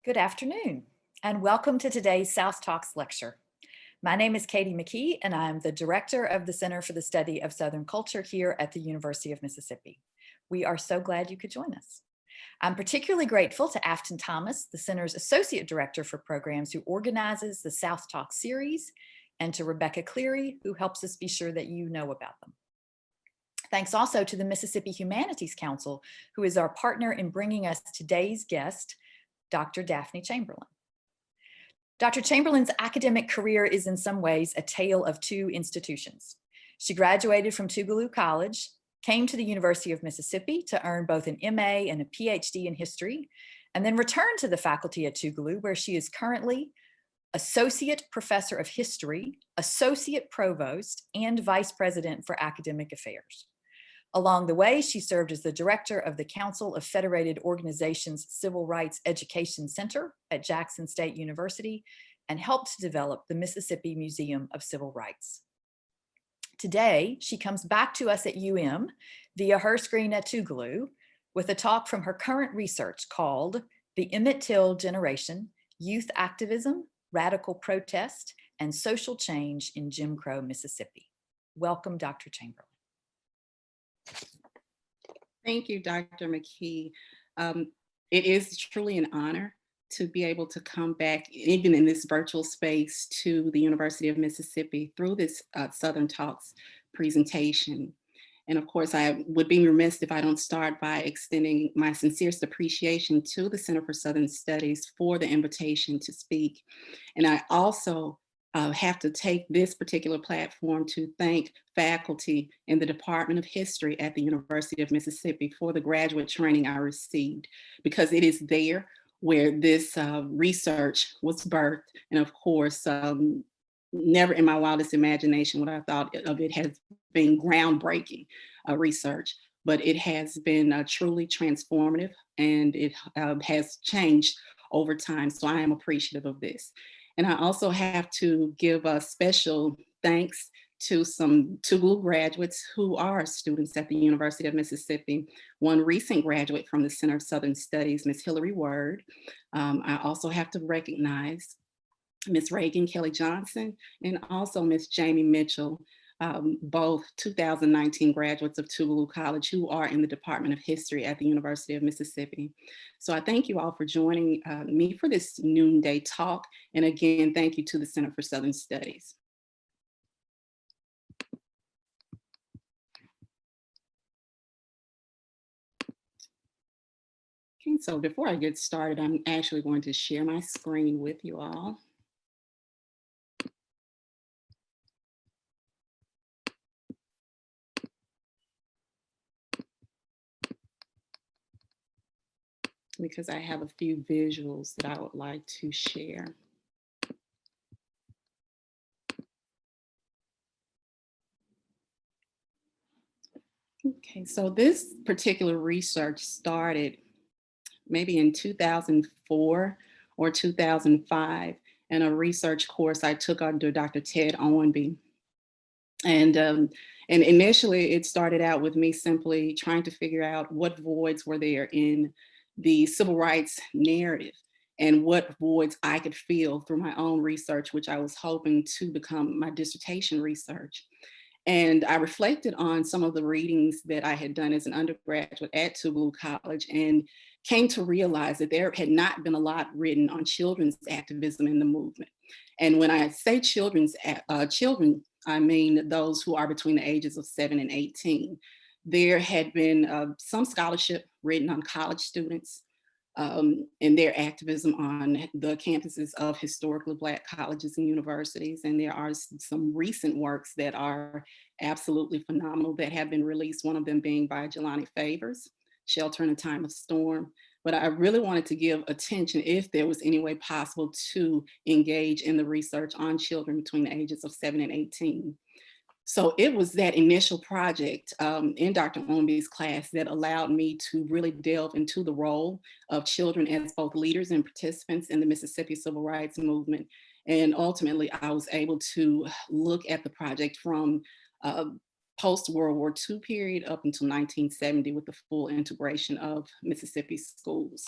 Good afternoon, and welcome to today's SouthTalks lecture. My name is Katie McKee, and I'm the director of the Center for the Study of Southern Culture here at the University of Mississippi. We are so glad you could join us. I'm particularly grateful to Afton Thomas, the Center's Associate Director for Programs, who organizes the SouthTalk series, and to Rebecca Cleary, who helps us be sure that you know about them. Thanks also to the Mississippi Humanities Council, who is our partner in bringing us today's guest, Dr. Daphne Chamberlain. Dr. Chamberlain's academic career is in some ways a tale of two institutions. She graduated from Tougaloo College, came to the University of Mississippi to earn both an MA and a PhD in history, and then returned to the faculty at Tougaloo, where she is currently Associate Professor of History, Associate Provost, and Vice President for Academic Affairs. Along the way, she served as the director of the Council of Federated Organizations Civil Rights Education Center at Jackson State University and helped to develop the Mississippi Museum of Civil Rights. Today, she comes back to us at UM via her screen at Tougaloo with a talk from her current research called The Emmett Till Generation, Youth Activism, Radical Protest, and Social Change in Jim Crow, Mississippi. Welcome, Dr. Chamberlain. Thank you, Dr. McKee. It is truly an honor to be able to come back, even in this virtual space, to the University of Mississippi through this Southern Talks presentation. And of course, I would be remiss if I don't start by extending my sincerest appreciation to the Center for Southern Studies for the invitation to speak. And I also have to take this particular platform to thank faculty in the Department of History at the University of Mississippi for the graduate training I received, because it is there where this research was birthed. And of course, never in my wildest imagination would I thought of it as being groundbreaking research, but it has been truly transformative, and it has changed over time. So I am appreciative of this. And I also have to give a special thanks to some Tougaloo graduates who are students at the University of Mississippi. One recent graduate from the Center of Southern Studies, Ms. Hillary Word. I also have to recognize Ms. Reagan Kelly Johnson and also Ms. Jamie Mitchell, both 2019 graduates of Tougaloo College who are in the Department of History at the University of Mississippi. So I thank you all for joining me for this noonday talk. And again, thank you to the Center for Southern Studies. Okay, so before I get started, I'm actually going to share my screen with you all. Because I have a few visuals that I would like to share. Okay, so this particular research started maybe in 2004 or 2005 in a research course I took under Dr. Ted Owenby. And initially it started out with me simply trying to figure out what voids were there in the civil rights narrative and what voids I could fill through my own research, which I was hoping to become my dissertation research. And I reflected on some of the readings that I had done as an undergraduate at Tougaloo College and came to realize that there had not been a lot written on children's activism in the movement. And when I say children, I mean those who are between the ages of 7 and 18. There had been some scholarship written on college students and their activism on the campuses of historically Black colleges and universities. And there are some recent works that are absolutely phenomenal that have been released, one of them being by Jelani Favors, Shelter in a Time of Storm. But I really wanted to give attention, if there was any way possible, to engage in the research on children between the ages of 7 and 18. So it was that initial project in Dr. Owenby's class that allowed me to really delve into the role of children as both leaders and participants in the Mississippi Civil Rights Movement. And ultimately, I was able to look at the project from post-World War II period up until 1970 with the full integration of Mississippi schools.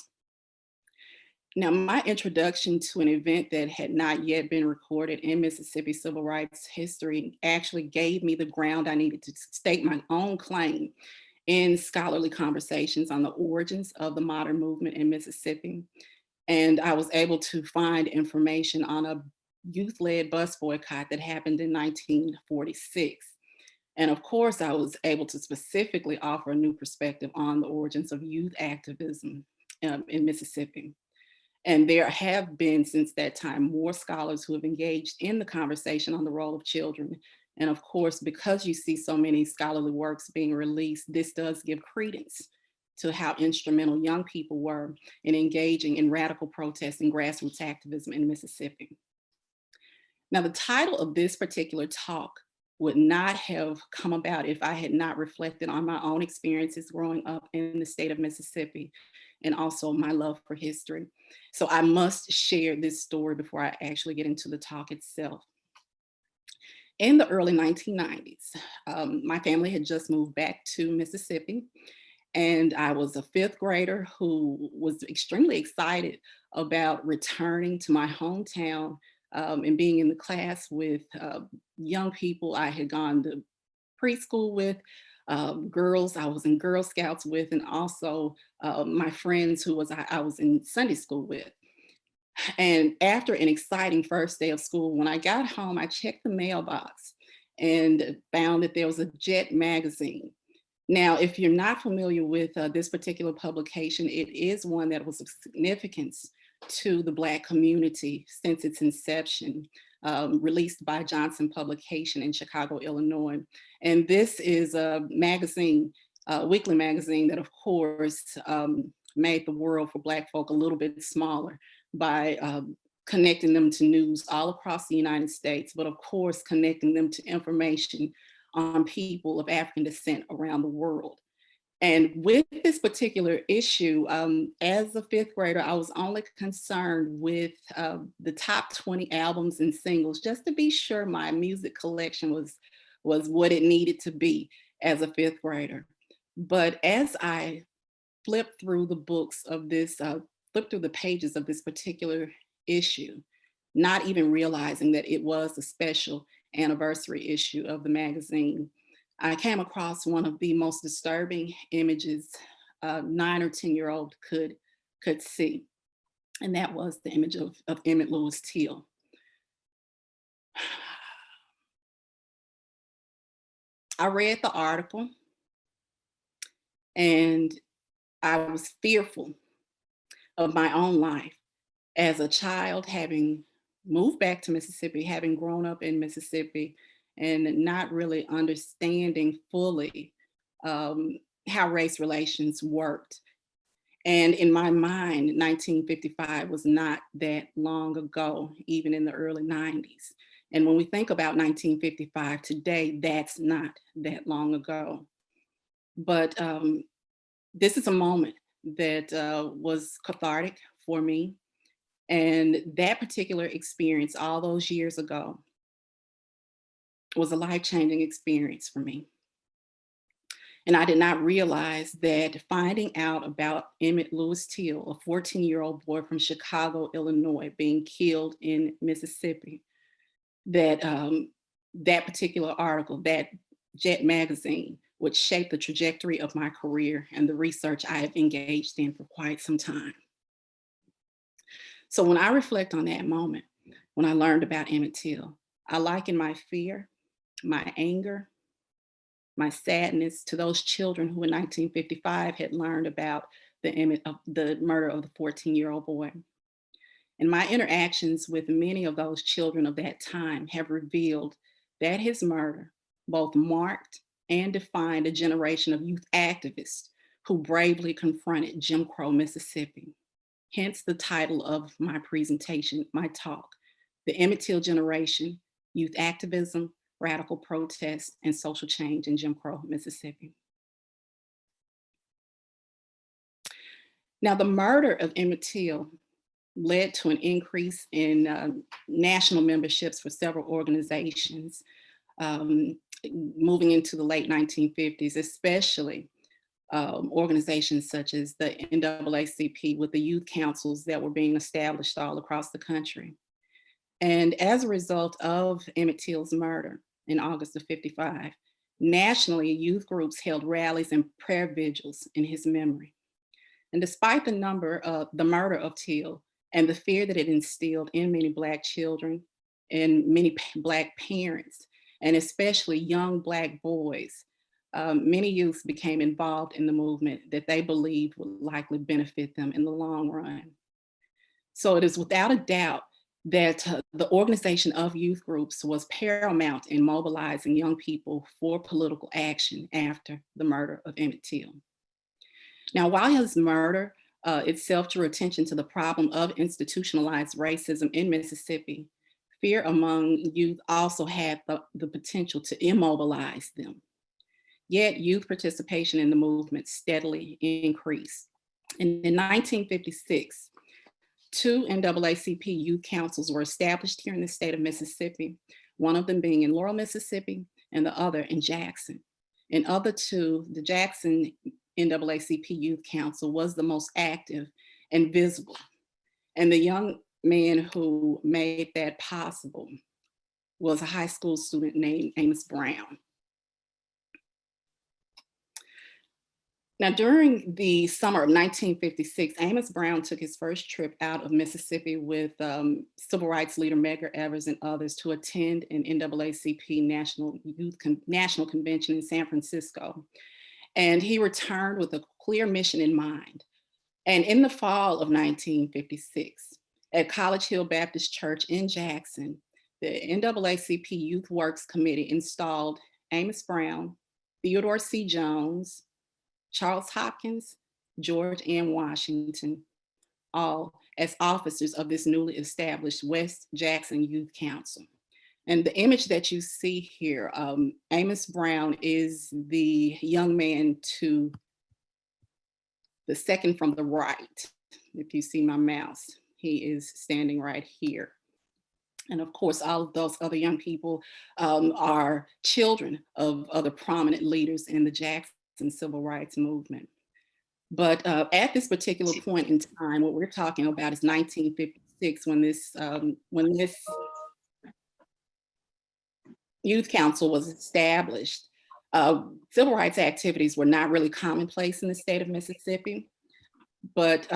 Now, my introduction to an event that had not yet been recorded in Mississippi civil rights history actually gave me the ground I needed to stake my own claim in scholarly conversations on the origins of the modern movement in Mississippi. And I was able to find information on a youth-led bus boycott that happened in 1946. And of course, I was able to specifically offer a new perspective on the origins of youth activism in Mississippi. And there have been since that time more scholars who have engaged in the conversation on the role of children. And of course, because you see so many scholarly works being released, this does give credence to how instrumental young people were in engaging in radical protests and grassroots activism in Mississippi. Now, the title of this particular talk would not have come about if I had not reflected on my own experiences growing up in the state of Mississippi and also my love for history. So I must share this story before I actually get into the talk itself. In the early 1990s, my family had just moved back to Mississippi, and I was a fifth grader who was extremely excited about returning to my hometown and being in the class with young people I had gone to preschool with, girls I was in Girl Scouts with, and also my friends who I was in Sunday school with. And after an exciting first day of school, when I got home, I checked the mailbox and found that there was a Jet magazine. Now, if you're not familiar with this particular publication, it is one that was of significance to the Black community since its inception, released by Johnson Publication in Chicago, Illinois. And this is a magazine, a weekly magazine that, of course, made the world for Black folk a little bit smaller by connecting them to news all across the United States, but of course, connecting them to information on people of African descent around the world. And with this particular issue, as a fifth grader, I was only concerned with the top 20 albums and singles, just to be sure my music collection was what it needed to be as a fifth grader. But as I flipped through the books of this, flipped through the pages of this particular issue, not even realizing that it was a special anniversary issue of the magazine, I came across one of the most disturbing images a 9 or 10-year-old could see. And that was the image of Emmett Lewis Till. I read the article and I was fearful of my own life as a child, having moved back to Mississippi, having grown up in Mississippi, and not really understanding fully how race relations worked. And in my mind, 1955 was not that long ago, even in the early 90s. And when we think about 1955 today, that's not that long ago. But this is a moment that was cathartic for me. And that particular experience all those years ago was a life-changing experience for me. And I did not realize that finding out about Emmett Lewis Till, a 14-year-old boy from Chicago, Illinois, being killed in Mississippi, that that particular article, that Jet magazine, would shape the trajectory of my career and the research I have engaged in for quite some time. So when I reflect on that moment, when I learned about Emmett Till, I liken my fear, my anger, my sadness to those children who in 1955 had learned about the murder of the 14-year-old boy. And my interactions with many of those children of that time have revealed that his murder both marked and defined a generation of youth activists who bravely confronted Jim Crow Mississippi. Hence the title of my presentation, my talk, The Emmett Till Generation, Youth Activism, Radical Protest, and Social Change in Jim Crow, Mississippi. Now, the murder of Emmett Till led to an increase in national memberships for several organizations moving into the late 1950s, especially organizations such as the NAACP with the youth councils that were being established all across the country. And as a result of Emmett Till's murder in August of '55, nationally, youth groups held rallies and prayer vigils in his memory. And despite the murder of Till and the fear that it instilled in many Black children and many Black parents, and especially young Black boys, many youths became involved in the movement that they believed would likely benefit them in the long run. So it is without a doubt that the organization of youth groups was paramount in mobilizing young people for political action after the murder of Emmett Till. Now, while his murder itself drew attention to the problem of institutionalized racism in Mississippi, fear among youth also had the potential to immobilize them. Yet youth participation in the movement steadily increased. And in 1956, two NAACP youth councils were established here in the state of Mississippi, one of them being in Laurel, Mississippi, and the other in Jackson. And of the two, the Jackson NAACP Youth Council was the most active and visible. And the young man who made that possible was a high school student named Amos Brown. Now, during the summer of 1956, Amos Brown took his first trip out of Mississippi with civil rights leader Medgar Evers and others to attend an NAACP National Convention in San Francisco. And he returned with a clear mission in mind. And in the fall of 1956, at College Hill Baptist Church in Jackson, the NAACP Youth Works Committee installed Amos Brown, Theodore C. Jones, Charles Hopkins, George M. Washington, all as officers of this newly established West Jackson Youth Council. And the image that you see here, Amos Brown is the young man to the second from the right. If you see my mouse, he is standing right here. And of course, all of those other young people are children of other prominent leaders in the Jackson civil rights movement. But at this particular point in time, what we're talking about is 1956, when this youth council was established. Civil rights activities were not really commonplace in the state of Mississippi, but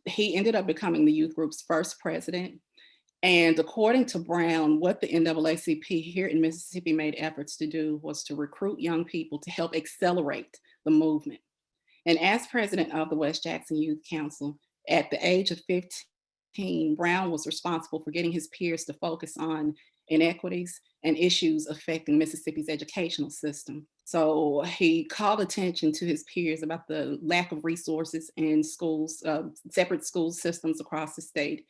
he ended up becoming the youth group's first president. And according to Brown, what the NAACP here in Mississippi made efforts to do was to recruit young people to help accelerate the movement. And as president of the West Jackson Youth Council, at the age of 15, Brown was responsible for getting his peers to focus on inequities and issues affecting Mississippi's educational system. So he called attention to his peers about the lack of resources in schools, separate school systems across the state,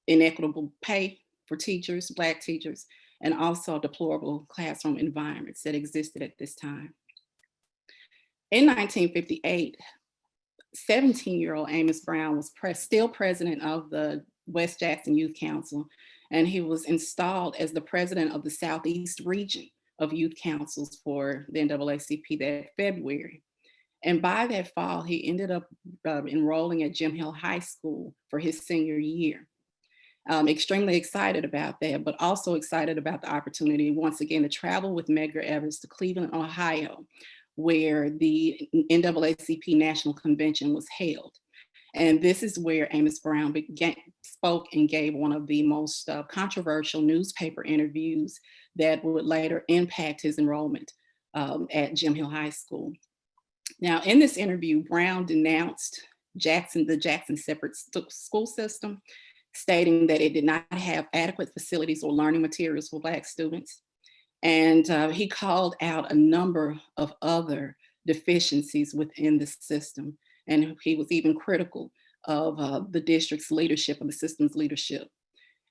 inequitable pay for teachers, Black teachers, and also deplorable classroom environments that existed at this time. In 1958, 17-year-old Amos Brown was still president of the West Jackson Youth Council, and he was installed as the president of the Southeast region of youth councils for the NAACP that February. And by that fall, he ended up enrolling at Jim Hill High School for his senior year. Extremely excited about that, but also excited about the opportunity once again to travel with Medgar Evers to Cleveland, Ohio, where the NAACP National Convention was held. And this is where Amos Brown spoke and gave one of the most controversial newspaper interviews that would later impact his enrollment at Jim Hill High School. Now, in this interview, Brown denounced the Jackson separate school system, stating that it did not have adequate facilities or learning materials for Black students. And he called out a number of other deficiencies within the system. And he was even critical of the district's leadership, of the system's leadership.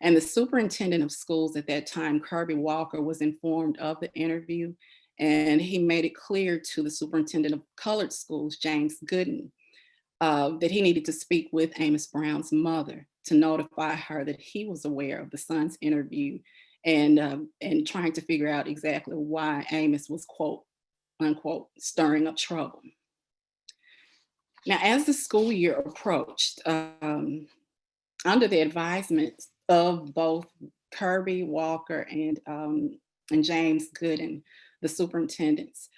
And the superintendent of schools at that time, Kirby Walker, was informed of the interview, and he made it clear to the superintendent of colored schools, James Gooden, that he needed to speak with Amos Brown's mother to notify her that he was aware of the son's interview and trying to figure out exactly why Amos was, quote, unquote, stirring up trouble. Now, as the school year approached, under the advisement of both Kirby Walker and James Gooden, the superintendents,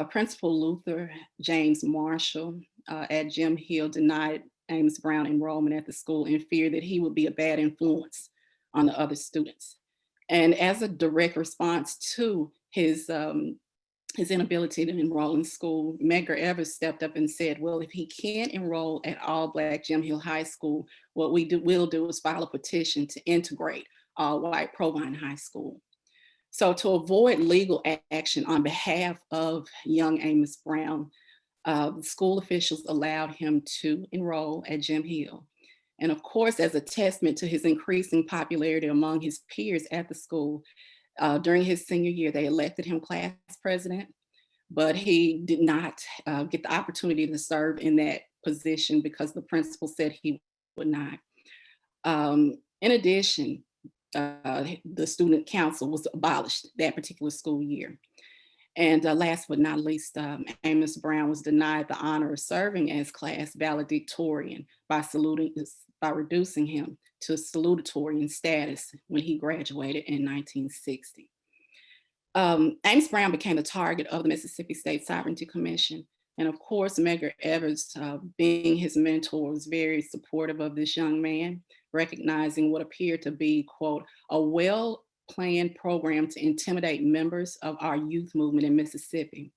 Principal Luther James Marshall at Jim Hill denied Amos Brown enrollment at the school in fear that he would be a bad influence on the other students. And as a direct response to his inability to enroll in school, Medgar Evers stepped up and said, well, if he can't enroll at all Black Jim Hill High School, what will do is file a petition to integrate all white Provine High School. So to avoid legal action on behalf of young Amos Brown, the school officials allowed him to enroll at Jim Hill. And of course, as a testament to his increasing popularity among his peers at the school, during his senior year, they elected him class president, but he did not get the opportunity to serve in that position because the principal said he would not. In addition, the student council was abolished that particular school year. And last but not least, Amos Brown was denied the honor of serving as class valedictorian by reducing him to salutatorian status when he graduated in 1960. Amos Brown became the target of the Mississippi State Sovereignty Commission. And of course, Medgar Evers, being his mentor, was very supportive of this young man, recognizing what appeared to be, quote, a well-planned program to intimidate members of our youth movement in Mississippi.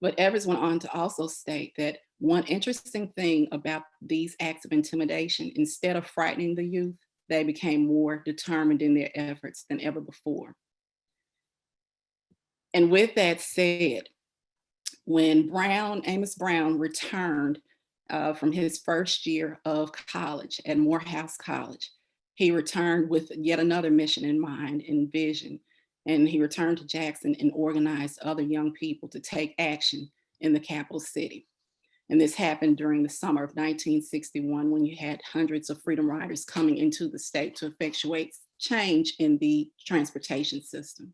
But Evers went on to also state that one interesting thing about these acts of intimidation, instead of frightening the youth, they became more determined in their efforts than ever before. And with that said, when Amos Brown returned from his first year of college at Morehouse College, he returned with yet another mission in mind and vision. And he returned to Jackson and organized other young people to take action in the capital city. And this happened during the summer of 1961, when you had hundreds of freedom riders coming into the state to effectuate change in the transportation system.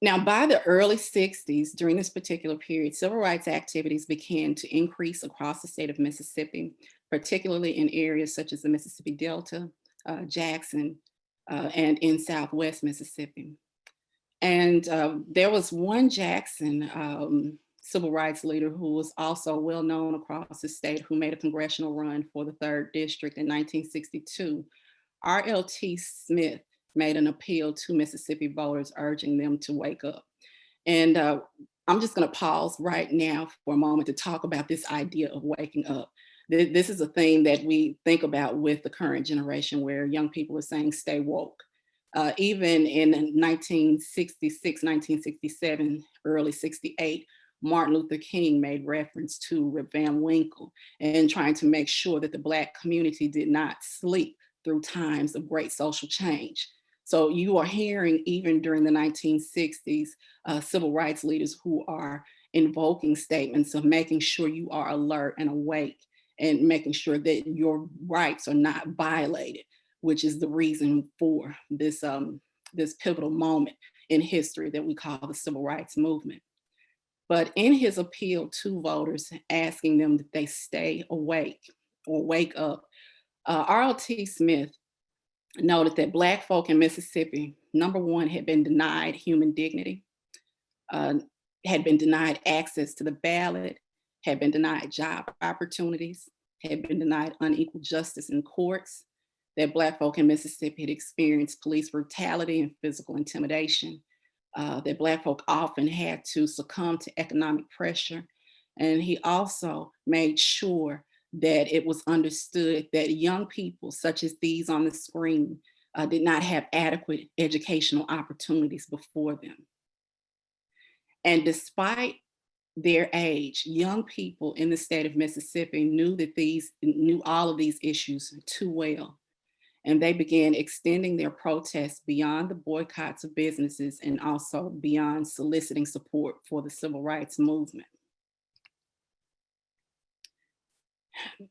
Now, by the early 60s, during this particular period, civil rights activities began to increase across the state of Mississippi, particularly in areas such as the Mississippi Delta, Jackson, and in Southwest Mississippi. And there was one Jackson civil rights leader who was also well known across the state, who made a congressional run for the 3rd District in 1962. R.L.T. Smith made an appeal to Mississippi voters, urging them to wake up. And I'm just going to pause right now for a moment to talk about this idea of waking up. This is a thing that we think about with the current generation, where young people are saying, stay woke. Even in 1966, 1967, early 68, Martin Luther King made reference to Rip Van Winkle and trying to make sure that the Black community did not sleep through times of great social change. So you are hearing, even during the 1960s, civil rights leaders who are invoking statements of making sure you are alert and awake and making sure that your rights are not violated, which is the reason for this, this pivotal moment in history that we call the civil rights movement. But in his appeal to voters, asking them that they stay awake or wake up, R.L.T. Smith noted that Black folk in Mississippi, number one, had been denied human dignity, had been denied access to the ballot, had been denied job opportunities, had been denied unequal justice in courts, that Black folk in Mississippi had experienced police brutality and physical intimidation, that Black folk often had to succumb to economic pressure. And he also made sure that it was understood that young people such as these on the screen did not have adequate educational opportunities before them. And despite their age, young people in the state of Mississippi knew all of these issues too well. And they began extending their protests beyond the boycotts of businesses and also beyond soliciting support for the civil rights movement.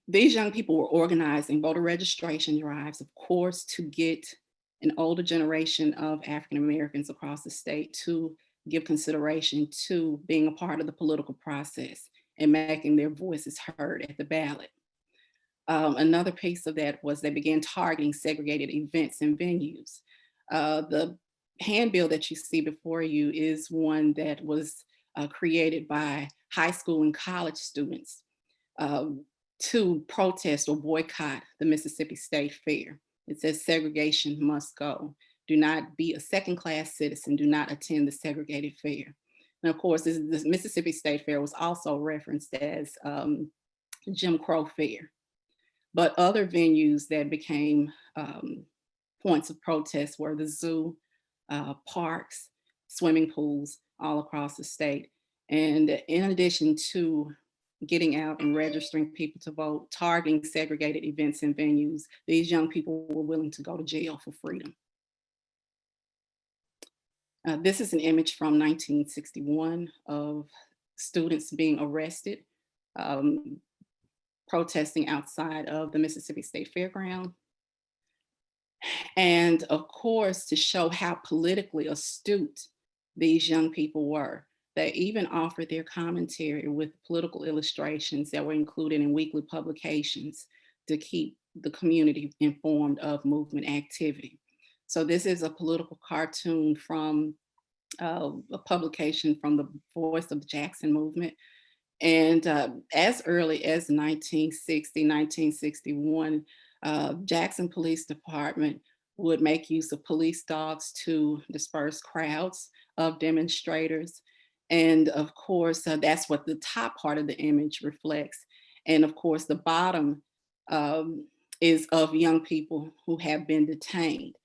These young people were organizing voter registration drives, of course, to get an older generation of African Americans across the state to give consideration to being a part of the political process and making their voices heard at the ballot. Another piece of that was they began targeting segregated events and venues. The handbill that you see before you is one that was created by high school and college students to protest or boycott the Mississippi State Fair. It says segregation must go. Do not be a second-class citizen. Do not attend the segregated fair. And of course, the Mississippi State Fair was also referenced as Jim Crow Fair. But other venues that became points of protest were the zoo, parks, swimming pools all across the state. And in addition to getting out and registering people to vote, targeting segregated events and venues, these young people were willing to go to jail for freedom. This is an image from 1961 of students being arrested, protesting outside of the Mississippi State Fairground. And of course, to show how politically astute these young people were, they even offered their commentary with political illustrations that were included in weekly publications to keep the community informed of movement activity. So this is a political cartoon from a publication from the Voice of the Jackson Movement. And as early as 1960, 1961, Jackson Police Department would make use of police dogs to disperse crowds of demonstrators. And of course, that's what the top part of the image reflects. And of course, the bottom is of young people who have been detained.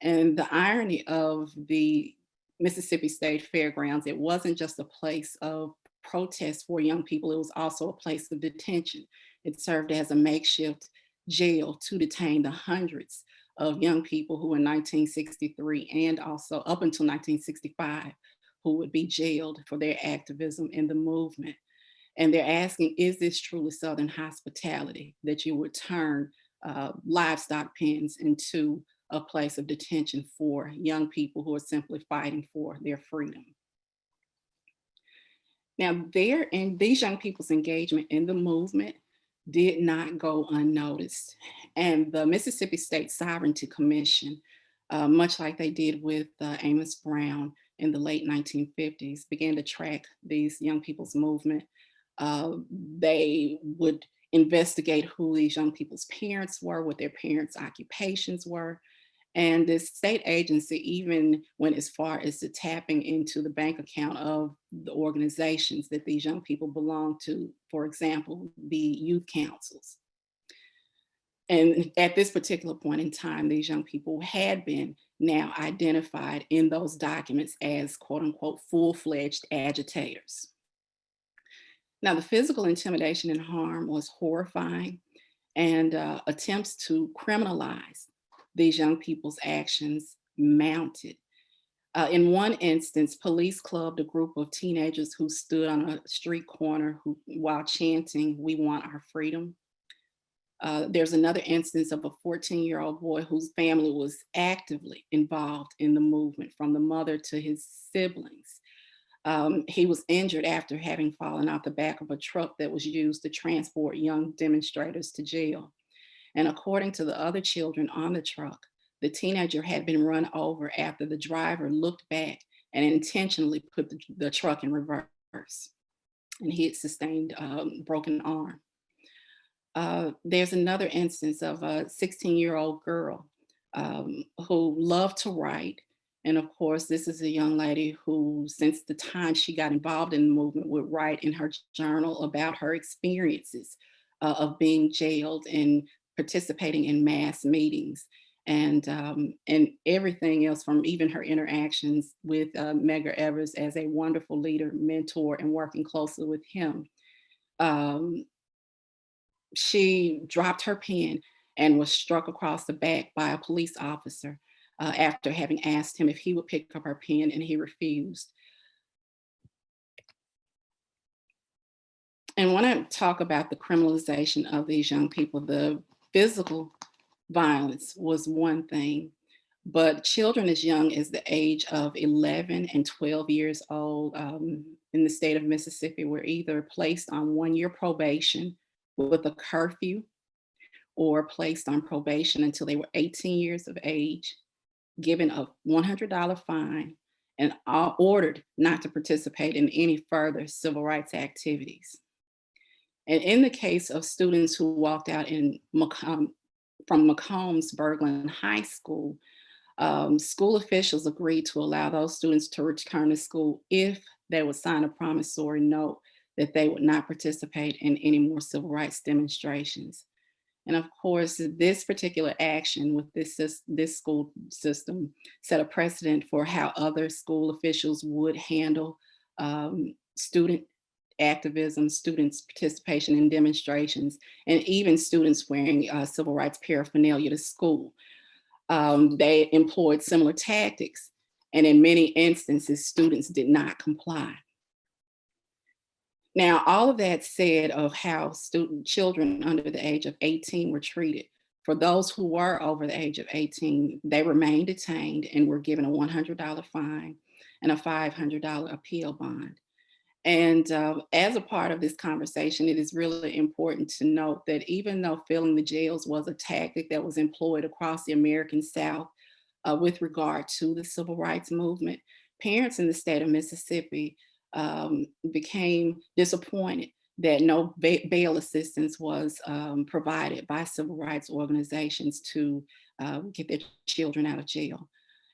And the irony of the Mississippi State Fairgrounds, it wasn't just a place of protest for young people, it was also a place of detention. It served as a makeshift jail to detain the hundreds of young people who in 1963 and also up until 1965 who would be jailed for their activism in the movement. And they're asking, is this truly Southern hospitality that you would turn livestock pens into a place of detention for young people who are simply fighting for their freedom? Now, these young people's engagement in the movement did not go unnoticed. And the Mississippi State Sovereignty Commission, much like they did with Amos Brown in the late 1950s, began to track these young people's movement. They would investigate who these young people's parents were, what their parents' occupations were. And this state agency even went as far as to tapping into the bank account of the organizations that these young people belong to, for example, the youth councils. And at this particular point in time, these young people had been now identified in those documents as quote unquote full-fledged agitators. Now, the physical intimidation and harm was horrifying, and attempts to criminalize these young people's actions mounted. In one instance, police clubbed a group of teenagers who stood on a street corner while chanting, "We want our freedom." There's another instance of a 14-year-old boy whose family was actively involved in the movement, from the mother to his siblings. He was injured after having fallen out the back of a truck that was used to transport young demonstrators to jail. And according to the other children on the truck, the teenager had been run over after the driver looked back and intentionally put the truck in reverse. And he had sustained a broken arm. There's another instance of a 16-year-old girl who loved to write. And of course, this is a young lady who, since the time she got involved in the movement, would write in her journal about her experiences of being jailed and participating in mass meetings, and everything else, from even her interactions with Medgar Evers as a wonderful leader, mentor, and working closely with him. She dropped her pen and was struck across the back by a police officer after having asked him if he would pick up her pen, and he refused. And when I talk about the criminalization of these young people, the physical violence was one thing, but children as young as the age of 11 and 12 years old in the state of Mississippi were either placed on 1 year probation with a curfew or placed on probation until they were 18 years of age, given a $100 fine, and are ordered not to participate in any further civil rights activities. And in the case of students who walked out from Macomb's Berglund High School, school officials agreed to allow those students to return to school if they would sign a promissory note that they would not participate in any more civil rights demonstrations. And of course, this particular action with this school system set a precedent for how other school officials would handle student activism, students' participation in demonstrations, and even students wearing civil rights paraphernalia to school. They employed similar tactics, and in many instances, students did not comply. Now, all of that said of how children under the age of 18 were treated. For those who were over the age of 18, they remained detained and were given a $100 fine and a $500 appeal bond. And as a part of this conversation, it is really important to note that even though filling the jails was a tactic that was employed across the American South with regard to the civil rights movement, parents in the state of Mississippi became disappointed that no bail assistance was provided by civil rights organizations to get their children out of jail.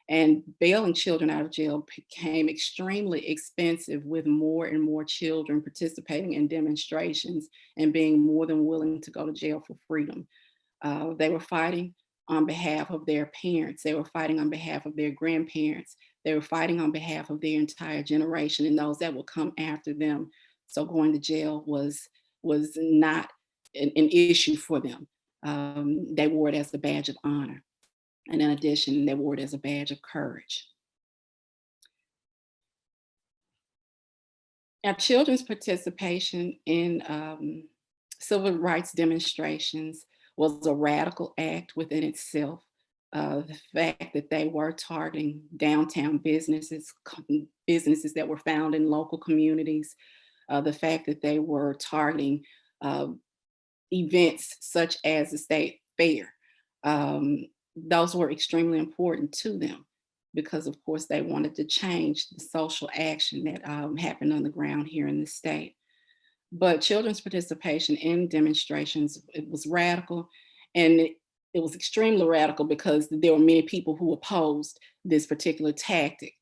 And bailing children out of jail became extremely expensive, with more and more children participating in demonstrations and being more than willing to go to jail for freedom. They were fighting on behalf of their parents. They were fighting on behalf of their grandparents. They were fighting on behalf of their entire generation and those that will come after them. So going to jail was not an issue for them. They wore it as a badge of honor. And in addition, they wore it as a badge of courage. Now, children's participation in civil rights demonstrations was a radical act within itself. The fact that they were targeting downtown businesses that were found in local communities, the fact that they were targeting uh, events such as the state fair. Those were extremely important to them because, of course, they wanted to change the social action that happened on the ground here in the state. But children's participation in demonstrations, it was radical, and it was extremely radical because there were many people who opposed this particular tactic.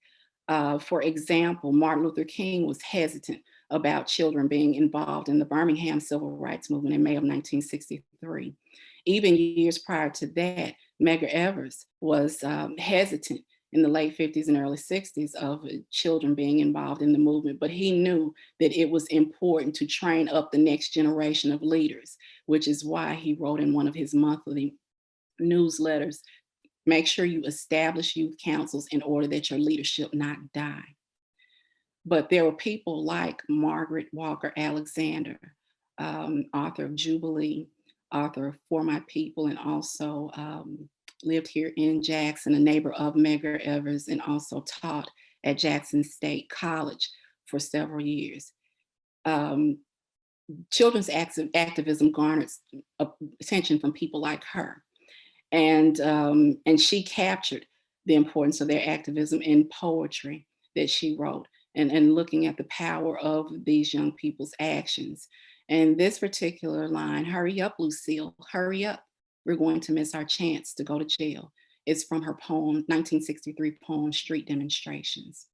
For example, Martin Luther King was hesitant about children being involved in the Birmingham Civil Rights Movement in May of 1963. Even years prior to that, Medgar Evers was hesitant in the late 50s and early 60s of children being involved in the movement, but he knew that it was important to train up the next generation of leaders, which is why he wrote in one of his monthly newsletters, make sure you establish youth councils in order that your leadership not die. But there were people like Margaret Walker Alexander, author of Jubilee, author of For My People, and also lived here in Jackson, a neighbor of Medgar Evers, and also taught at Jackson State College for several years. Children's activism garnered attention from people like her. And she captured the importance of their activism in poetry that she wrote, and looking at the power of these young people's actions. And this particular line, hurry up, Lucille, hurry up. We're going to miss our chance to go to jail. It's from her poem, 1963 poem, Street Demonstrations.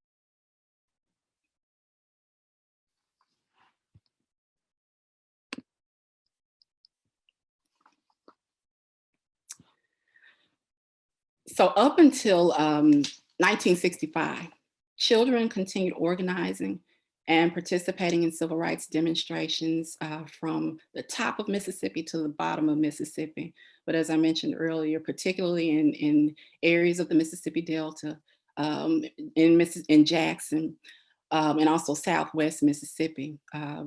So up until 1965, children continued organizing and participating in civil rights demonstrations from the top of Mississippi to the bottom of Mississippi. But as I mentioned earlier, particularly in areas of the Mississippi Delta, in Jackson, and also Southwest Mississippi,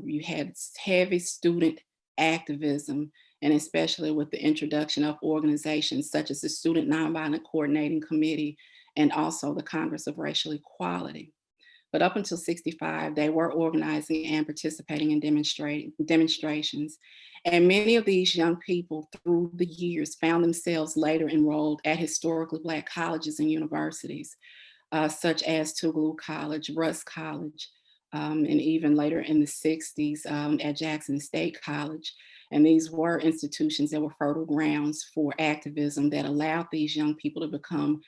you had heavy student activism and especially with the introduction of organizations such as the Student Nonviolent Coordinating Committee and also the Congress of Racial Equality. But up until 65, they were organizing and participating in demonstrations. And many of these young people through the years found themselves later enrolled at historically Black colleges and universities, such as Tougaloo College, Russ College, and even later in the 60s at Jackson State College. And these were institutions that were fertile grounds for activism that allowed these young people to become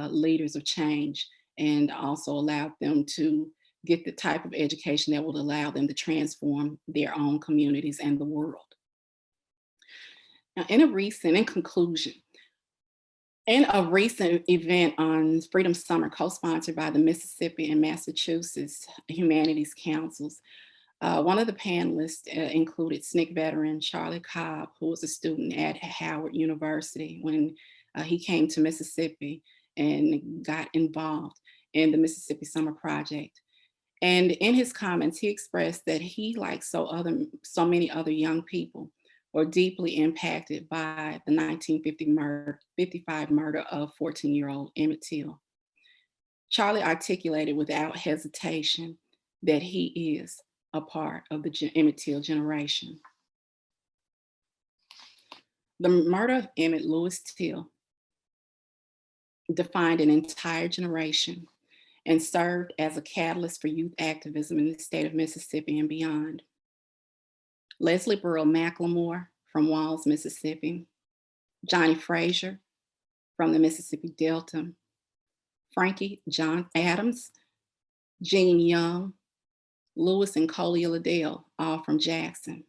leaders of change, and also allowed them to get the type of education that would allow them to transform their own communities and the world. Now, in conclusion, in a recent event on Freedom Summer, co-sponsored by the Mississippi and Massachusetts Humanities Councils, one of the panelists included SNCC veteran Charlie Cobb, who was a student at Howard University when he came to Mississippi and got involved in the Mississippi Summer Project. And in his comments, he expressed that he, like so many other young people, were deeply impacted by the 1955 murder of 14-year-old Emmett Till. Charlie articulated without hesitation that he is a part of the Emmett Till generation. The murder of Emmett Lewis Till defined an entire generation and served as a catalyst for youth activism in the state of Mississippi and beyond. Leslie Burrell McLemore from Walls, Mississippi, Johnny Frazier from the Mississippi Delta, Frankie John Adams, Gene Young, Lewis and Coley Liddell, all from Jackson,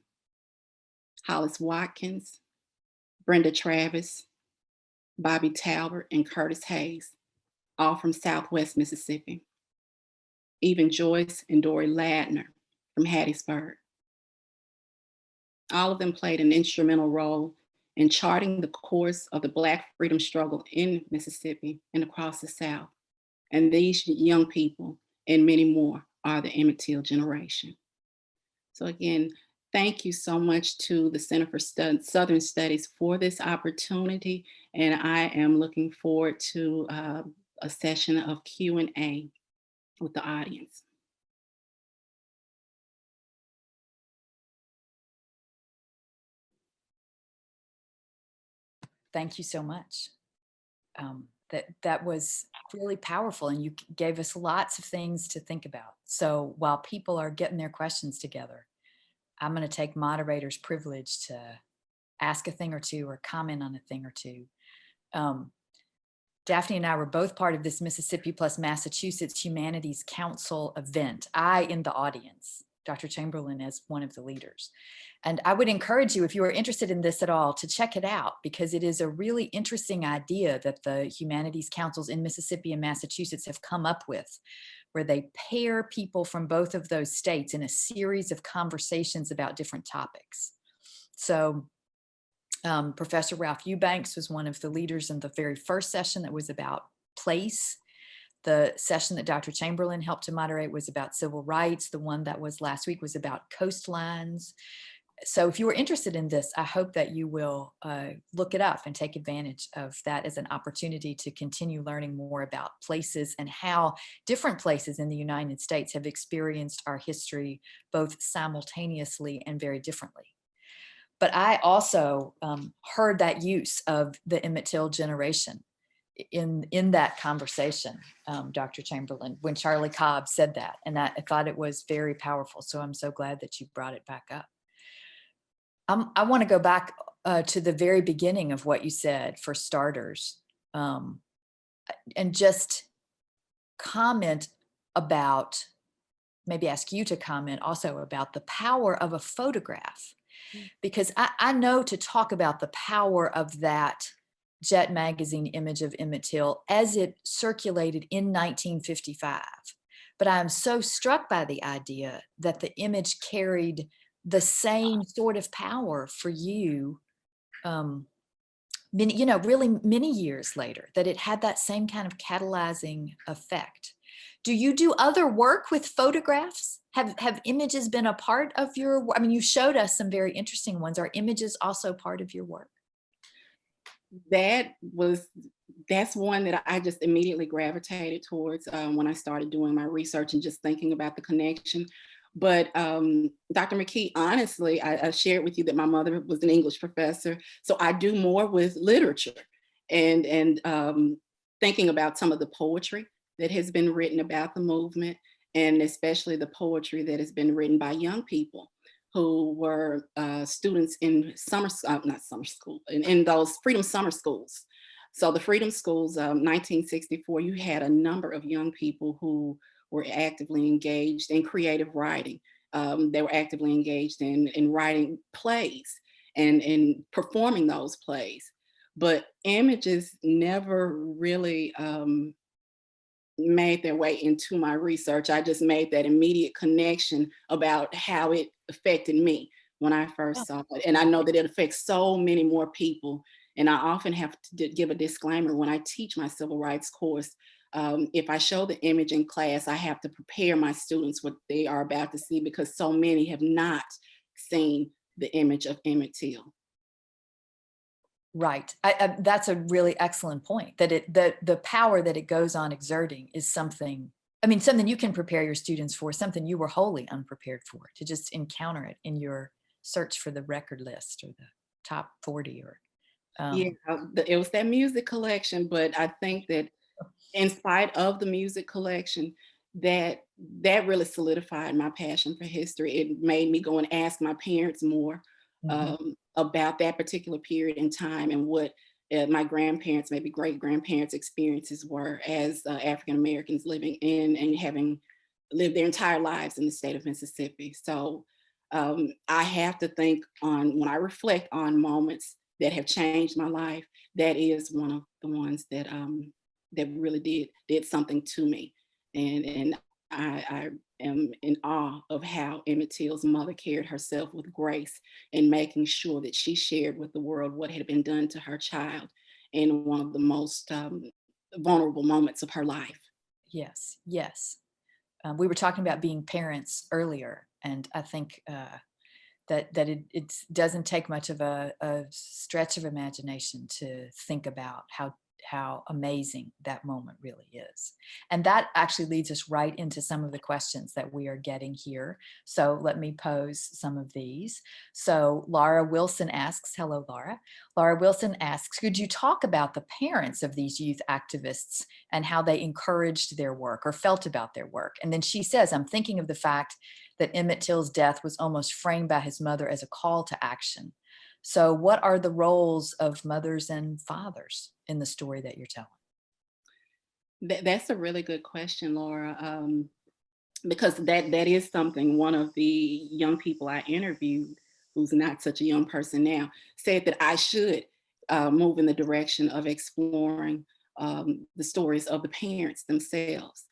Hollis Watkins, Brenda Travis, Bobby Talbert, and Curtis Hayes, all from Southwest Mississippi. Even Joyce and Dory Ladner from Hattiesburg. All of them played an instrumental role in charting the course of the Black freedom struggle in Mississippi and across the South. And these young people and many more are the Emmett Till generation. So again, thank you so much to the Center for Southern Studies for this opportunity. And I am looking forward to a session of Q&A with the audience. Thank you so much. That was really powerful, and you gave us lots of things to think about. So while people are getting their questions together, I'm going to take moderator's privilege to ask a thing or two or comment on a thing or two. Daphne and I were both part of this Mississippi plus Massachusetts Humanities Council event. I in the audience, Dr. Chamberlain as one of the leaders. And I would encourage you, if you are interested in this at all, to check it out, because it is a really interesting idea that the humanities councils in Mississippi and Massachusetts have come up with, where they pair people from both of those states in a series of conversations about different topics. So Professor Ralph Eubanks was one of the leaders in the very first session that was about place. The session that Dr. Chamberlain helped to moderate was about civil rights. The one that was last week was about coastlines. So if you were interested in this, I hope that you will look it up and take advantage of that as an opportunity to continue learning more about places and how different places in the United States have experienced our history both simultaneously and very differently. But I also heard that use of the Emmett Till generation in that conversation, Dr. Chamberlain, when Charlie Cobb said that, and I thought it was very powerful. So I'm so glad that you brought it back up. I want to go back to the very beginning of what you said for starters, and just comment about, maybe ask you to comment also about the power of a photograph, because I know to talk about the power of that Jet magazine image of Emmett Till as it circulated in 1955. But I'm so struck by the idea that the image carried the same sort of power for you, really many years later, that it had that same kind of catalyzing effect. Do you do other work with photographs? Have images been a part of your, I mean, you showed us some very interesting ones. Are images also part of your work? That was that's one that I just immediately gravitated towards when I started doing my research and just thinking about the connection. But Dr. McKee, honestly, I shared with you that my mother was an English professor, so I do more with literature and thinking about some of the poetry that has been written about the movement, and especially the poetry that has been written by young people who were students in not summer school, in those freedom summer schools. So the freedom schools, 1964, you had a number of young people who were actively engaged in creative writing. They were actively engaged in writing plays and in performing those plays. But images never really made their way into my research. I just made that immediate connection about how it affected me when I Yeah. first saw it. And I know that it affects so many more people. And I often have to give a disclaimer when I teach my civil rights course. If I show the image in class, I have to prepare my students what they are about to see because so many have not seen the image of Emmett Till. Right. That's a really excellent point, that the power that it goes on exerting is something, I mean, something you can prepare your students for, something you were wholly unprepared for, to just encounter it in your search for the record list or the top 40 or, Yeah, um, it was that music collection, but I think that in spite of the music collection, that really solidified my passion for history. It made me go and ask my parents more mhm. about that particular period in time and what my grandparents, maybe great grandparents' experiences were as African Americans living in and having lived their entire lives in the state of Mississippi. So I have to think on when I reflect on moments that have changed my life. That is one of the ones that really did something to me, and I am in awe of how Emmett Till's mother carried herself with grace in making sure that she shared with the world what had been done to her child in one of the most vulnerable moments of her life. Yes, yes. We were talking about being parents earlier, and I think that it doesn't take much of a stretch of imagination to think about how amazing that moment really is. And that actually leads us right into some of the questions that we are getting here. So let me pose some of these. So Laura Wilson asks, hello, Laura. Laura Wilson asks, could you talk about the parents of these youth activists and how they encouraged their work or felt about their work? And then she says, I'm thinking of the fact that Emmett Till's death was almost framed by his mother as a call to action. So what are the roles of mothers and fathers in the story that you're telling? That's a really good question, Laura, because that is something one of the young people I interviewed, who's not such a young person now, said that I should move in the direction of exploring the stories of the parents themselves.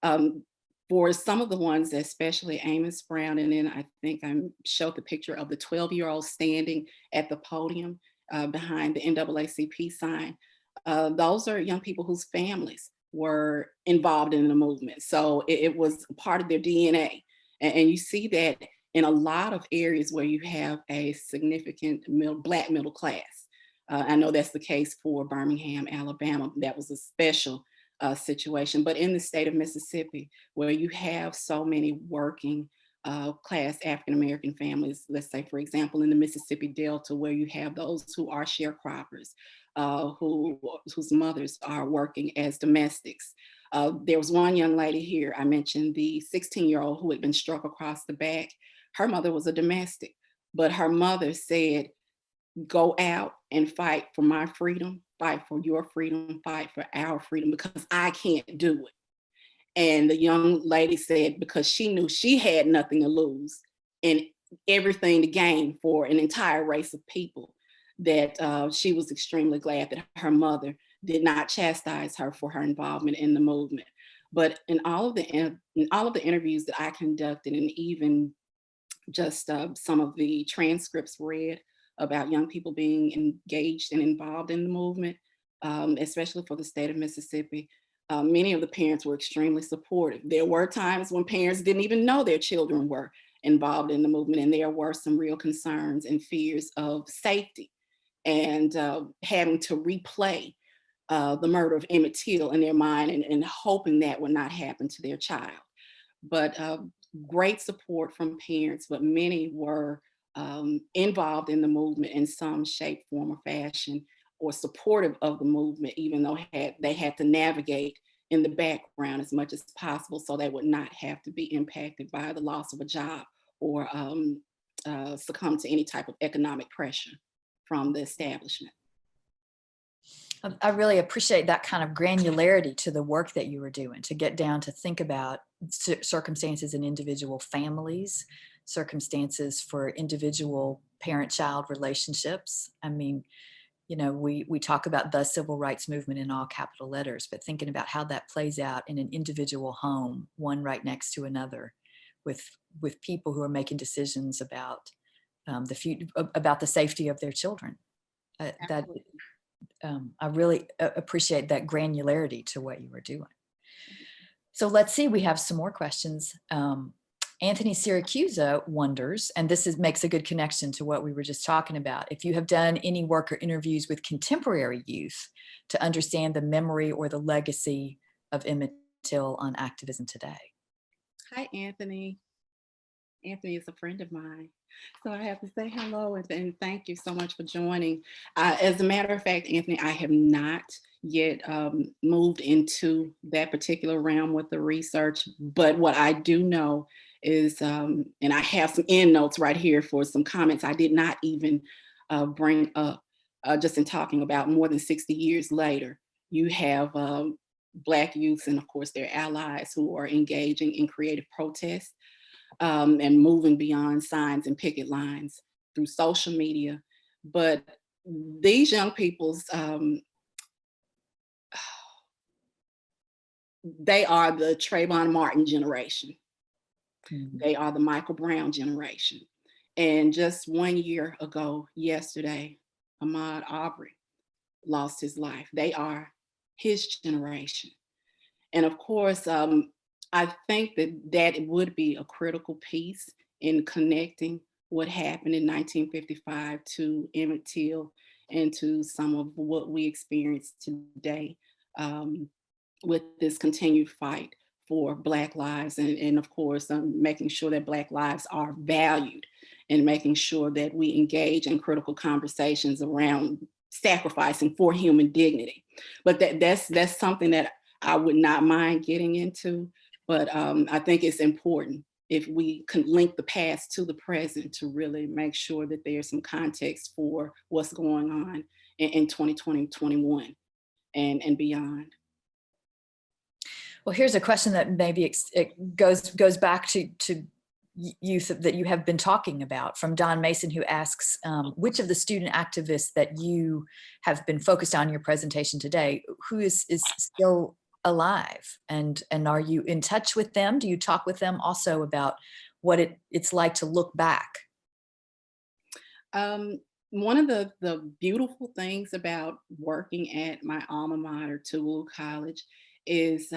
Um, for some of the ones, especially Amos Brown, and then I think I showed the picture of the 12-year-old standing at the podium behind the NAACP sign. Those are young people whose families were involved in the movement. So it was part of their DNA. And you see that in a lot of areas where you have a significant Black middle class. I know that's the case for Birmingham, Alabama. That was a special situation. But in the state of Mississippi, where you have so many working class African American families, let's say, for example, in the Mississippi Delta, where you have those who are sharecroppers, whose mothers are working as domestics. There was one young lady here, I mentioned the 16-year-old who had been struck across the back. Her mother was a domestic, but her mother said, go out and fight for my freedom, fight for your freedom, fight for our freedom, because I can't do it. And the young lady said, because she knew she had nothing to lose and everything to gain for an entire race of people, that she was extremely glad that her mother did not chastise her for her involvement in the movement. But in all of the interviews that I conducted, and even just some of the transcripts read about young people being engaged and involved in the movement, especially for the state of Mississippi, Many of the parents were extremely supportive. There were times when parents didn't even know their children were involved in the movement, and there were some real concerns and fears of safety and having to replay the murder of Emmett Till in their mind and hoping that would not happen to their child. But great support from parents, but many were involved in the movement in some shape, form, or fashion, or supportive of the movement, even though they had to navigate in the background as much as possible so they would not have to be impacted by the loss of a job or succumb to any type of economic pressure from the establishment. I really appreciate that kind of granularity to the work that you were doing, to get down to think about circumstances in individual families, circumstances for individual parent-child relationships. I mean, you know, we talk about the civil rights movement in all capital letters, but thinking about how that plays out in an individual home, one right next to another, with people who are making decisions about the future, about the safety of their children. That I really appreciate that granularity to what you were doing. So let's see, we have some more questions. Anthony Syracusa wonders, and makes a good connection to what we were just talking about, if you have done any work or interviews with contemporary youth to understand the memory or the legacy of Emmett Till on activism today. Hi, Anthony. Anthony is a friend of mine. So I have to say hello and thank you so much for joining. As a matter of fact, Anthony, I have not yet moved into that particular realm with the research, but what I do know is, and I have some end notes right here for some comments I did not even bring up just in talking about more than 60 years later. You have Black youths and of course their allies who are engaging in creative protest. And moving beyond signs and picket lines through social media. But these young people's, they are the Trayvon Martin generation. Mm-hmm. They are the Michael Brown generation. And just 1 year ago, yesterday, Ahmaud Arbery lost his life. They are his generation. And of course, I think that it would be a critical piece in connecting what happened in 1955 to Emmett Till and to some of what we experience today with this continued fight for Black lives and of course, making sure that Black lives are valued and making sure that we engage in critical conversations around sacrificing for human dignity. But that's something that I would not mind getting into, but I think it's important if we can link the past to the present to really make sure that there's some context for what's going on in 2020, 21 and beyond. Well, here's a question that maybe it goes back to youth that you have been talking about, from Don Mason, who asks, which of the student activists that you have been focused on in your presentation today, who is still alive, and are you in touch with them? Do you talk with them also about what it's like to look back? One of the beautiful things about working at my alma mater, Tougaloo College, is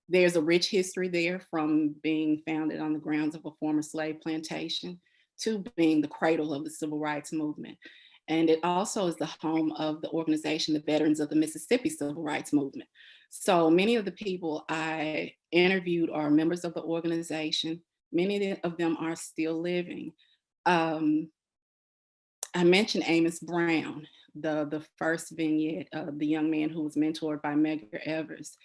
there's a rich history there, from being founded on the grounds of a former slave plantation to being the cradle of the civil rights movement. And it also is the home of the organization, the Veterans of the Mississippi Civil Rights Movement. So many of the people I interviewed are members of the organization. Many of them are still living. I mentioned Amos Brown, the first vignette of the young man who was mentored by Medgar Evers.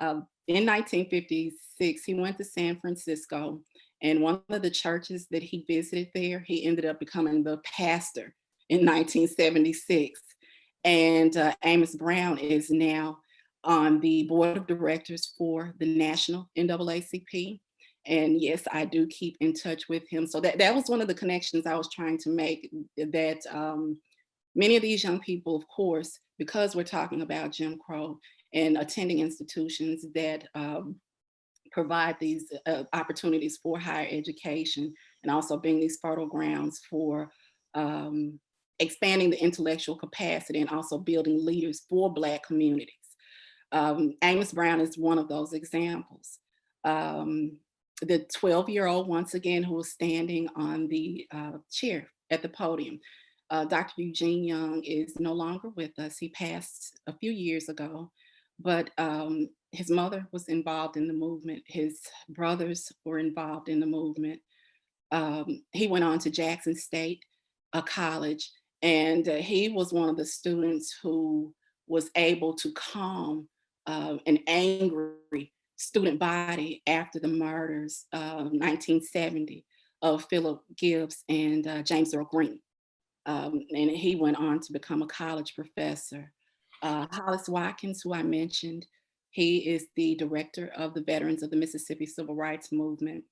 In 1956, he went to San Francisco, and one of the churches that he visited there, he ended up becoming the pastor in 1976. And Amos Brown is now on the board of directors for the National NAACP. And yes, I do keep in touch with him. So that was one of the connections I was trying to make, that many of these young people, of course, because we're talking about Jim Crow and attending institutions that provide these opportunities for higher education, and also being these fertile grounds for expanding the intellectual capacity and also building leaders for Black communities. Amos Brown is one of those examples. The 12-year-old, once again, who was standing on the chair at the podium. Dr. Eugene Young is no longer with us. He passed a few years ago, but his mother was involved in the movement. His brothers were involved in the movement. He went on to Jackson State College, and he was one of the students who was able to calm an angry student body after the murders of 1970 of Philip Gibbs and James Earl Green. And he went on to become a college professor. Hollis Watkins, who I mentioned, he is the director of the Veterans of the Mississippi Civil Rights Movement,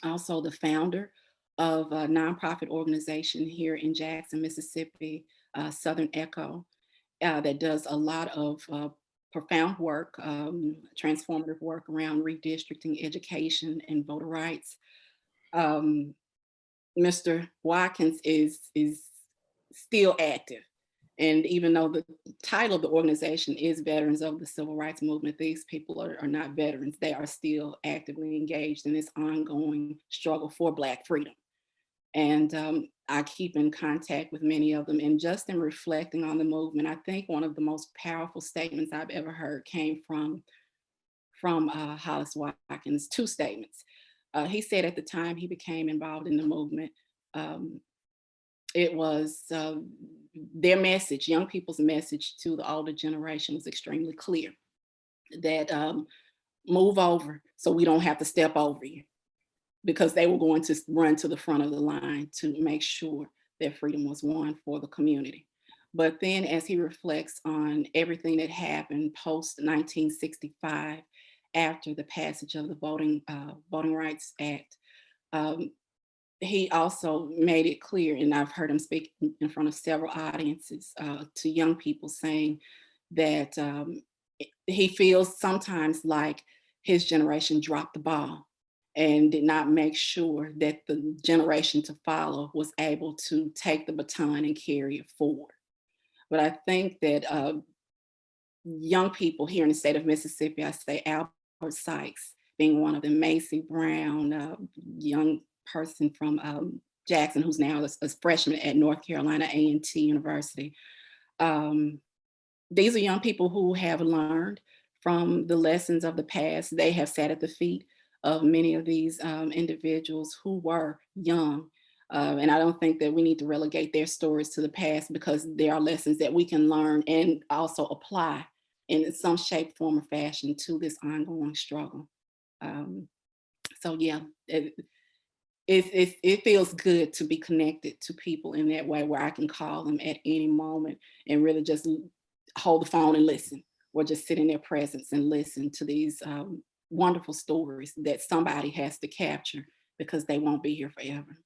also the founder of a nonprofit organization here in Jackson, Mississippi, Southern Echo, that does a lot of profound work, transformative work around redistricting, education, and voter rights. Mr. Watkins is still active. And even though the title of the organization is Veterans of the Civil Rights Movement, these people are not veterans. They are still actively engaged in this ongoing struggle for Black freedom. And I keep in contact with many of them. And just in reflecting on the movement, I think one of the most powerful statements I've ever heard came from Hollis Watkins, two statements. He said at the time he became involved in the movement, it was their message, young people's message to the older generation was extremely clear, that move over so we don't have to step over you, because they were going to run to the front of the line to make sure that freedom was won for the community. But then as he reflects on everything that happened post 1965, after the passage of the Voting Rights Act, he also made it clear, and I've heard him speak in front of several audiences to young people, saying that he feels sometimes like his generation dropped the ball and did not make sure that the generation to follow was able to take the baton and carry it forward. But I think that young people here in the state of Mississippi, I say Albert Sykes being one of them, Macy Brown, young person from Jackson, who's now a freshman at North Carolina A&T University. These are young people who have learned from the lessons of the past. They have sat at the feet of many of these individuals who were young. And I don't think that we need to relegate their stories to the past, because there are lessons that we can learn and also apply in some shape, form, or fashion to this ongoing struggle. So yeah, it feels good to be connected to people in that way, where I can call them at any moment and really just hold the phone and listen, or just sit in their presence and listen to these wonderful stories that somebody has to capture, because they won't be here forever.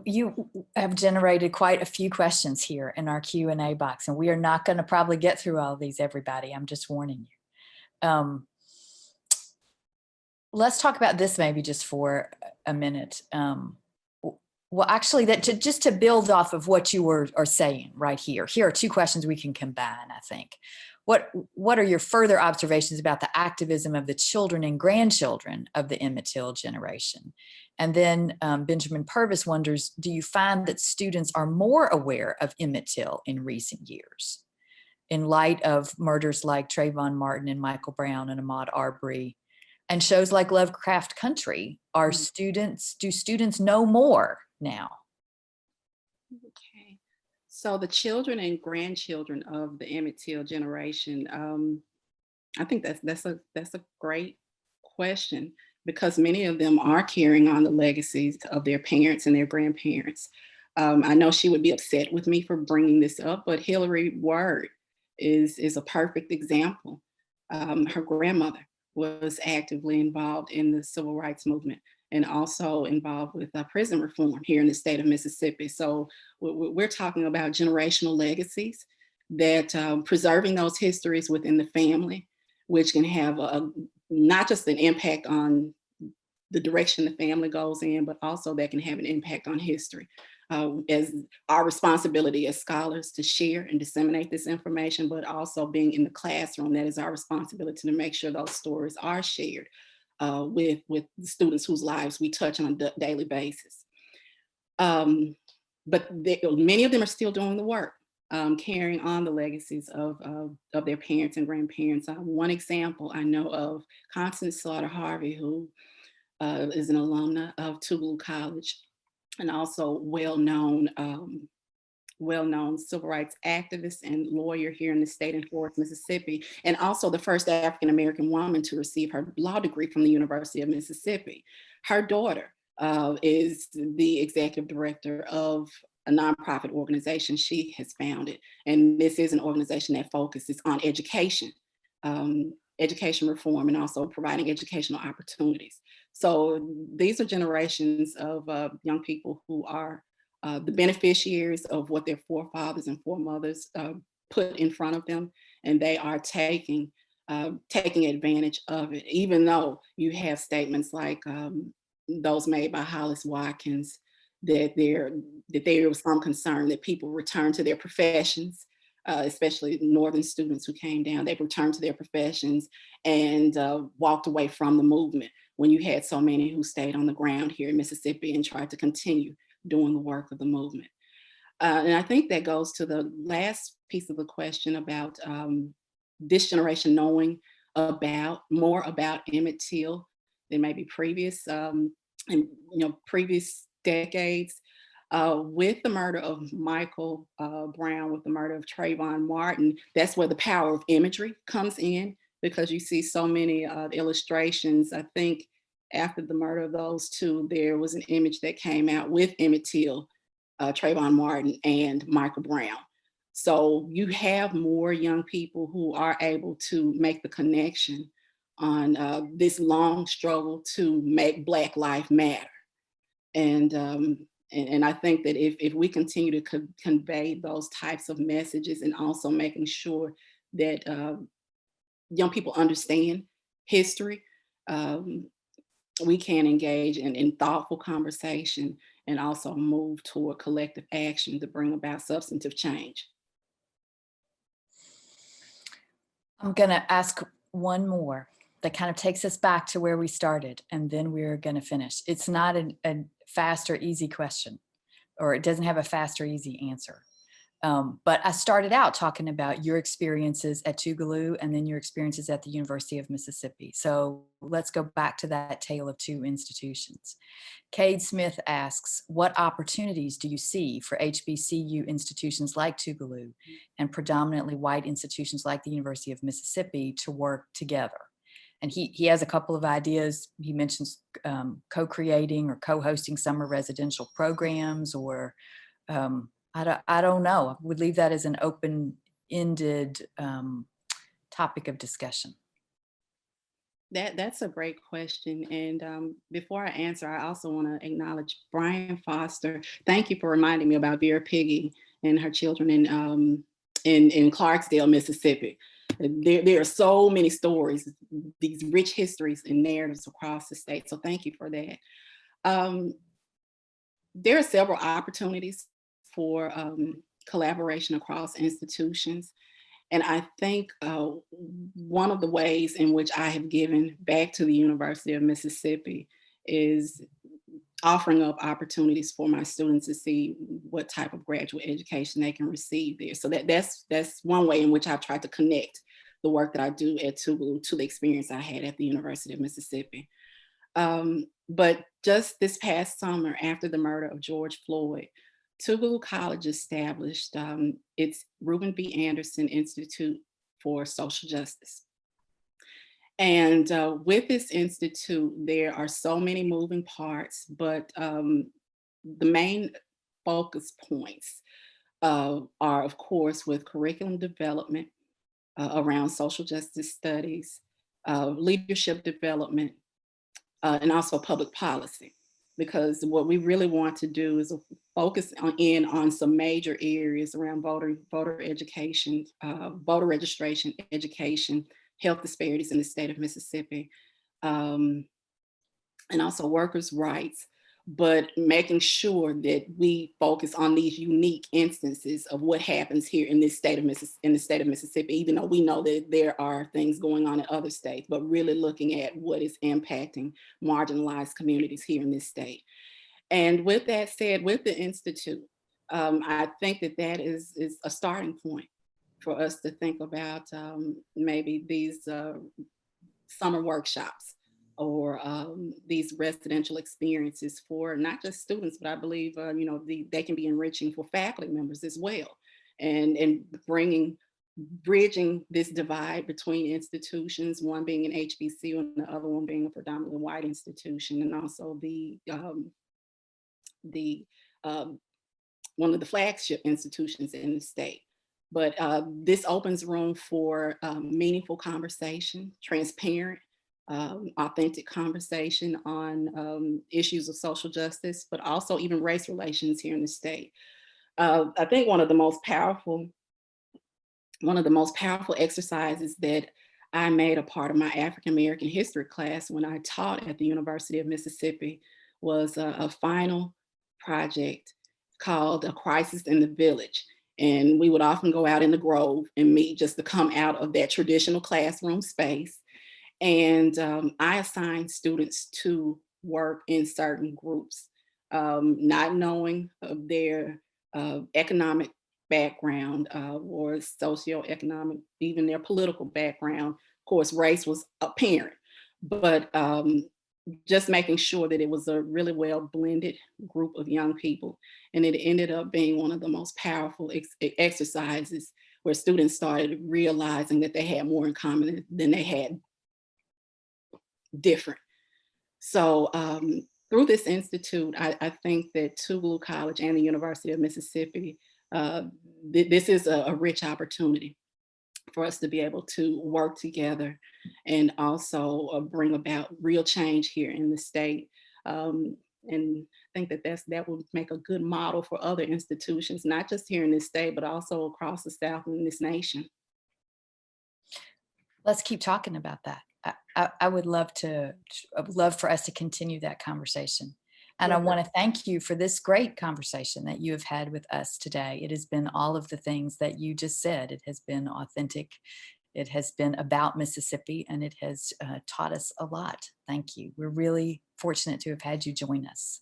You have generated quite a few questions here in our Q&A box, and we are not going to probably get through all of these, everybody. I'm just warning you. Let's talk about this maybe just for a minute. Well, actually, just to build off of what you are saying right here. Here are two questions we can combine, I think. What are your further observations about the activism of the children and grandchildren of the Emmett Till generation? And then Benjamin Purvis wonders, do you find that students are more aware of Emmett Till in recent years, in light of murders like Trayvon Martin and Michael Brown and Ahmaud Arbery, and shows like Lovecraft Country? Do students know more now? Okay. So the children and grandchildren of the Emmett Till generation, I think that's a great question, because many of them are carrying on the legacies of their parents and their grandparents. I know she would be upset with me for bringing this up, but Hillary Ward is a perfect example. Her grandmother was actively involved in the civil rights movement, and also involved with prison reform here in the state of Mississippi. So we're talking about generational legacies, that preserving those histories within the family, which can have not just an impact on the direction the family goes in, but also that can have an impact on history. as our responsibility as scholars to share and disseminate this information, but also being in the classroom, that is our responsibility to make sure those stories are shared with the students whose lives we touch on a daily basis. But many of them are still doing the work, carrying on the legacies of their parents and grandparents. One example I know of, Constance Slaughter Harvey, who is an alumna of Tougaloo College, and also well-known civil rights activist and lawyer here in the state in Fort Worth, Mississippi, and also the first African-American woman to receive her law degree from the University of Mississippi. Her daughter is the executive director of a nonprofit organization she has founded. And this is an organization that focuses on education, education reform, and also providing educational opportunities. So these are generations of young people who are the beneficiaries of what their forefathers and foremothers put in front of them, and they are taking advantage of it, even though you have statements like those made by Hollis Watkins, that there was some concern that people return to their professions, especially Northern students who came down. They returned to their professions and walked away from the movement, when you had so many who stayed on the ground here in Mississippi and tried to continue doing the work of the movement. And I think that goes to the last piece of the question about this generation knowing more about Emmett Till than maybe previous previous decades. With the murder of Michael Brown, with the murder of Trayvon Martin, that's where the power of imagery comes in, because you see so many illustrations. I think after the murder of those two, there was an image that came out with Emmett Till, Trayvon Martin, and Michael Brown. So you have more young people who are able to make the connection on this long struggle to make Black life matter. And I think that if we continue to convey those types of messages, and also making sure that young people understand history, we can engage in thoughtful conversation and also move toward collective action to bring about substantive change. I'm going to ask one more that kind of takes us back to where we started, and then we're going to finish. It's not a fast or easy question, or it doesn't have a fast or easy answer. But I started out talking about your experiences at Tougaloo and then your experiences at the University of Mississippi. So let's go back to that tale of two institutions. Cade Smith asks, what opportunities do you see for HBCU institutions like Tougaloo and predominantly white institutions like the University of Mississippi to work together? And he has a couple of ideas. He mentions co-creating or co-hosting summer residential programs, or I don't know. I would leave that as an open-ended topic of discussion. That's a great question. And before I answer, I also want to acknowledge Brian Foster. Thank you for reminding me about Vera Piggy and her children in Clarksdale, Mississippi. There are so many stories, these rich histories and narratives across the state. So thank you for that. There are several opportunities for collaboration across institutions. And I think one of the ways in which I have given back to the University of Mississippi is offering up opportunities for my students to see what type of graduate education they can receive there. So that's one way in which I've tried to connect the work that I do at Tougaloo to the experience I had at the University of Mississippi. But just this past summer, after the murder of George Floyd, Tougaloo College established its Reuben B. Anderson Institute for Social Justice. And with this institute, there are so many moving parts, but the main focus points are, of course, with curriculum development around social justice studies, leadership development, and also public policy. Because what we really want to do is focus on some major areas around voter education, voter registration, education, health disparities in the state of Mississippi, and also workers' rights, but making sure that we focus on these unique instances of what happens here in this state of Mississippi, even though we know that there are things going on in other states, but really looking at what is impacting marginalized communities here in this state. And with that said, with the Institute, I think that that is a starting point for us to think about maybe these summer workshops or these residential experiences for not just students, but I believe they can be enriching for faculty members as well, and bridging this divide between institutions, one being an HBCU and the other one being a predominantly white institution, and also the one of the flagship institutions in the state. But this opens room for meaningful conversation, transparent, authentic conversation on issues of social justice, but also even race relations here in the state. I think one of the most powerful exercises that I made a part of my African American history class when I taught at the University of Mississippi was a final project called A Crisis in the Village. And we would often go out in the Grove and meet just to come out of that traditional classroom space. And I assigned students to work in certain groups, not knowing of their economic background or socioeconomic, even their political background. Of course, race was apparent, but just making sure that it was a really well blended group of young people. And it ended up being one of the most powerful exercises where students started realizing that they had more in common than they had different. So through this institute, I think that Tougaloo College and the University of Mississippi, this is a rich opportunity for us to be able to work together and also bring about real change here in the state. And I think that will make a good model for other institutions, not just here in this state, but also across the South and this nation. Let's keep talking about that. I would love for us to continue that conversation. And I want to thank you for this great conversation that you have had with us today. It has been all of the things that you just said. It has been authentic. It has been about Mississippi, and it has taught us a lot. Thank you. We're really fortunate to have had you join us.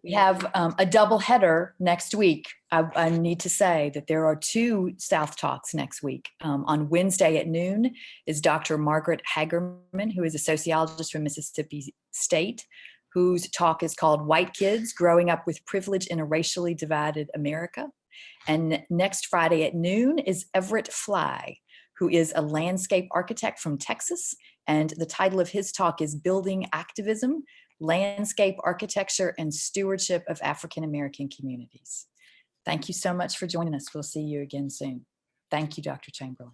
We have a double header next week. I need to say that there are 2 South Talks next week. On Wednesday at noon is Dr. Margaret Hagerman, who is a sociologist from Mississippi State, whose talk is called White Kids Growing Up with Privilege in a Racially Divided America. And next Friday at noon is Everett Fly, who is a landscape architect from Texas. And the title of his talk is Building Activism, Landscape Architecture and Stewardship of African American Communities. Thank you so much for joining us. We'll see you again soon. Thank you, Dr. Chamberlain.